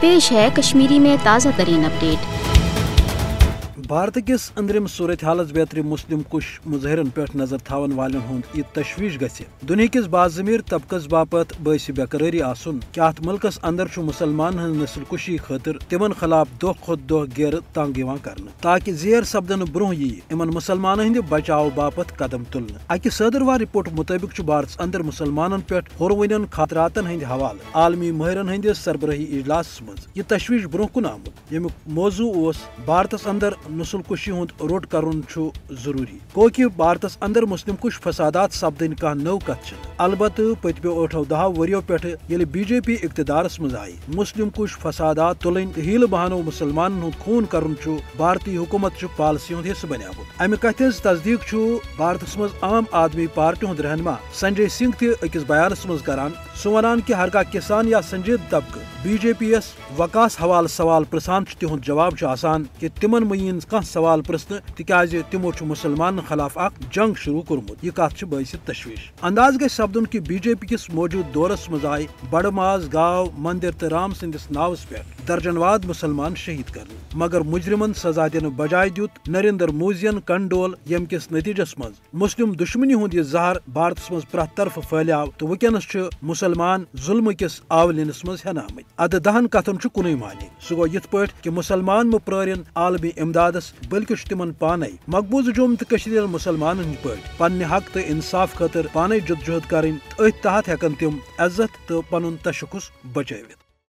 پیش ہے کشمیری میں تازہ ترین اپڈیٹ۔ بھارت کس اندرم صورت حالس بیتر مسلم کش مظاہرن پہ نظر تھاون والن ہند یہ تشویش گژھِ دنیا کس باضمیر طبقس باپت باعث بیقراری آسن کہ ات ملکس اندر مسلمان ہند نسل کشی خاطر تمن خلاف دہ کھت دہ گیر تنگ کرنا تاکہ زیر سپدن برہ یہ مسلمان ہند بچاؤ باپت قدم تلن۔ اکہ صدروار رپورٹ مطابق بھارتس اندر مسلمانن پہ ہورونین خطراتن ہند حوالہ عالمی ماہرن ہندس سربراہی اجلاس مز یہ تشویش برہ کن آمت یمیک موضوع اس بھارتس اندر نسل کشی ہند روٹ کرن ضروری گو کہ بھارتس اندر مسلم کش فسادات سپدن کھانا نو کت البتہ پتمو 8-10 وریو پہ یل بی جے پی اقتدارس مز آئی مسلم کش فسادات تلن ہیل بہانو مسلمان ہند خون کرن بھارتی حکومت پالسی ہند حصہ بنیامت امہ کتھ ہز تصدیق بھارتس مز عام آدمی پارٹی ہند رہنما سنجے سنگھ تہ اکس بیانس مز کران سہ ونان کہ ہر کھانا کسان یا سنجیدہ طبقہ بی جے پی یس وقاس حوالہ سوال پرسان تہد جواب آسان کہ تمن مین کھانا سوال پرسن تکیاز تمو مسلمان خلاف اخ جنگ شروع کورمت یہ کت باعث تشویش انداز گژھِ سپدن کہ بی جے پی کس موجود دورس مز آئی بڑ ماز گاو مندر تو رام سندس ناوس پہ درجن واد مسلمان شہید کرنے مگر مجرمن سزا دن بجائے دیت نریندر مودین کنڈول یم کس نتیجس مز مسلم دشمنی ہند یہ زہر بھارتس مز پرت طرف پھلیو تو ونکس مسلمان ظلم کس آولینس مز ہین آمت اد 10 کتن کن معنی سہ گو یت پہ کہ مسلمان مپرن عالمی امدادس بلکہ تمن پانے مقبوض جوم تو مسلمان ہند پہ پنہ حق تو انصاف خاطر پانے جدوجہد کریں ات تحت ہیکن تم عزت تو پن تشخص بچوت۔